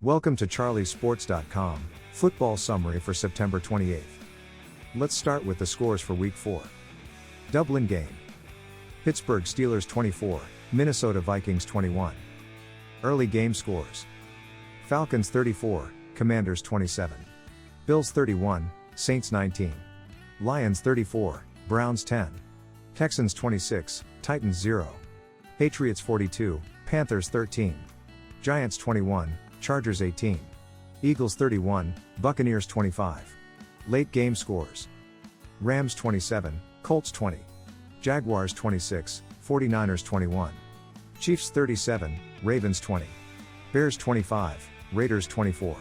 Welcome to charliesports.com, football summary for September 28th. Let's start with the scores for Week 4. Dublin game. Pittsburgh Steelers 24, Minnesota Vikings 21. Early game scores. Falcons 34, Commanders 27. Bills 31, Saints 19. Lions 34, Browns 10. Texans 26, Titans 0. Patriots 42, Panthers 13. Giants 21, Chargers 18. Eagles 31, Buccaneers 25. Late game scores. Rams 27, Colts 20. Jaguars 26, 49ers 21. Chiefs 37, Ravens 20. Bears 25, Raiders 24.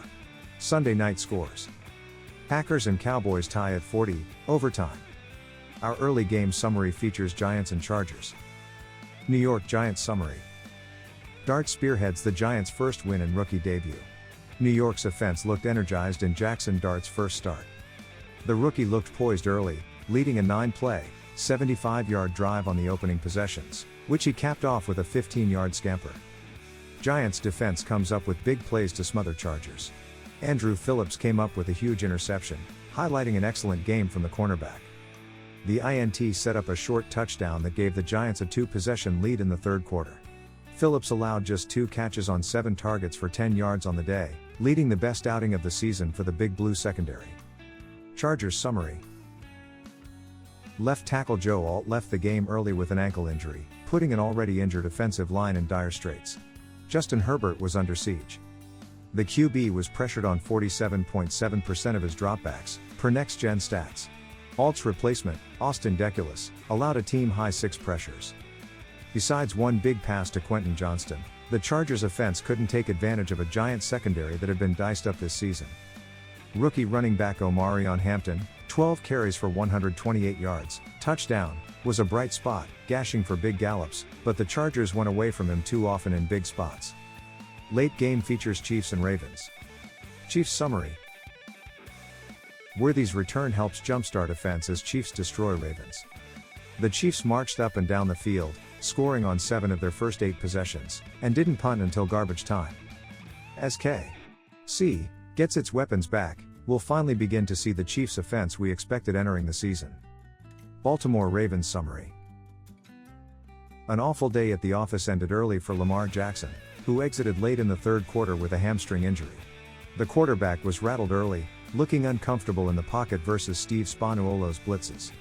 Sunday night scores. Packers and Cowboys tie at 40, overtime. Our early game summary features Giants and Chargers. New York Giants summary. Dart spearheads the Giants' first win in rookie debut. New York's offense looked energized in Jackson Dart's first start. The rookie looked poised early, leading a 9-play, 75-yard drive on the opening possessions, which he capped off with a 15-yard scamper. Giants defense comes up with big plays to smother Chargers. Andrew Phillips came up with a huge interception, highlighting an excellent game from the cornerback. The INT set up a short touchdown that gave the Giants a 2-possession lead in the third quarter. Phillips allowed just 2 catches on 7 targets for 10 yards on the day, leading the best outing of the season for the Big Blue secondary. Chargers summary. Left tackle Joe Alt left the game early with an ankle injury, putting an already injured offensive line in dire straits. Justin Herbert was under siege. The QB was pressured on 47.7% of his dropbacks, per Next Gen Stats. Alt's replacement, Austin Deculus, allowed a team-high 6 pressures. Besides one big pass to Quentin Johnston, the Chargers' offense couldn't take advantage of a Giants secondary that had been diced up this season. Rookie running back Omarion Hampton, 12 carries for 128 yards, touchdown, was a bright spot, gashing for big gallops, but the Chargers went away from him too often in big spots. Late game features Chiefs and Ravens. Chiefs summary. Worthy's return helps jumpstart offense as Chiefs destroy Ravens. The Chiefs marched up and down the field, scoring on 7 of their first 8 possessions, and didn't punt until garbage time. As KC gets its weapons back, we'll finally begin to see the Chiefs' offense we expected entering the season. Baltimore Ravens summary. An awful day at the office ended early for Lamar Jackson, who exited late in the third quarter with a hamstring injury. The quarterback was rattled early, looking uncomfortable in the pocket versus Steve Spagnuolo's blitzes.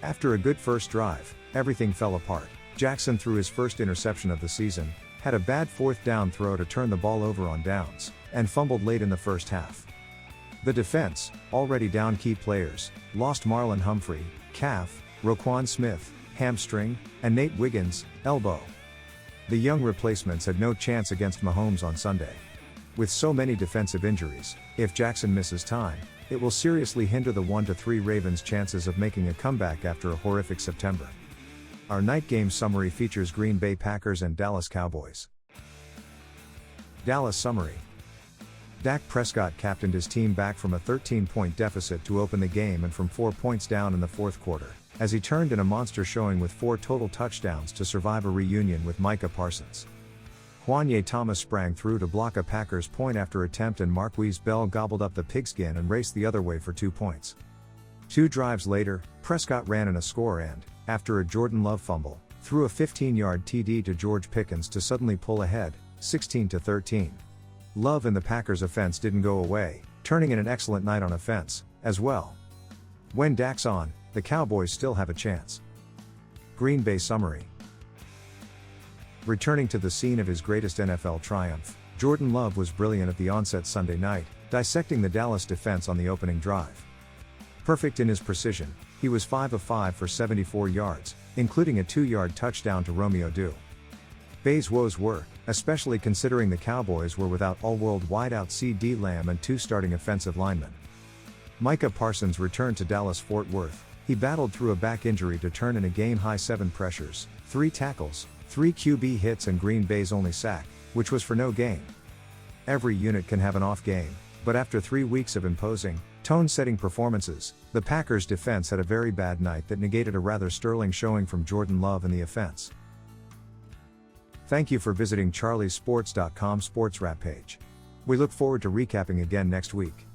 After a good first drive, everything fell apart. Jackson threw his first interception of the season, had a bad 4th down throw to turn the ball over on downs, and fumbled late in the first half. The defense, already down key players, lost Marlon Humphrey, calf, Roquan Smith, hamstring, and Nate Wiggins, elbow. The young replacements had no chance against Mahomes on Sunday. With so many defensive injuries, if Jackson misses time, it will seriously hinder the 1-3 Ravens' chances of making a comeback after a horrific September. Our night game summary features Green Bay Packers and Dallas Cowboys. Dallas summary. Dak Prescott captained his team back from a 13-point deficit to open the game and from 4 points down in the fourth quarter, as he turned in a monster showing with 4 total touchdowns to survive a reunion with Micah Parsons. Juanyeh Thomas sprang through to block a Packers point after attempt and Marquise Bell gobbled up the pigskin and raced the other way for 2 points. 2 drives later, Prescott ran in a score and, after a Jordan Love fumble, threw a 15-yard TD to George Pickens to suddenly pull ahead, 16-13. Love and the Packers' offense didn't go away, turning in an excellent night on offense, as well. When Dak's on, the Cowboys still have a chance. Green Bay summary. Returning to the scene of his greatest NFL triumph, Jordan Love was brilliant at the onset Sunday night, dissecting the Dallas defense on the opening drive. Perfect in his precision, he was 5 of 5 for 74 yards, including a 2-yard touchdown to Romeo Doubs. Bay's woes were, especially considering the Cowboys were without all-world wideout CeeDee Lamb and 2 starting offensive linemen. Micah Parsons returned to Dallas-Fort Worth. He battled through a back injury to turn in a game-high 7 pressures, 3 tackles, 3 QB hits and Green Bay's only sack, which was for no gain. Every unit can have an off game, but after 3 weeks of imposing, tone-setting performances, the Packers' defense had a very bad night that negated a rather sterling showing from Jordan Love and the offense. Thank you for visiting charliesports.com sports wrap page. We look forward to recapping again next week.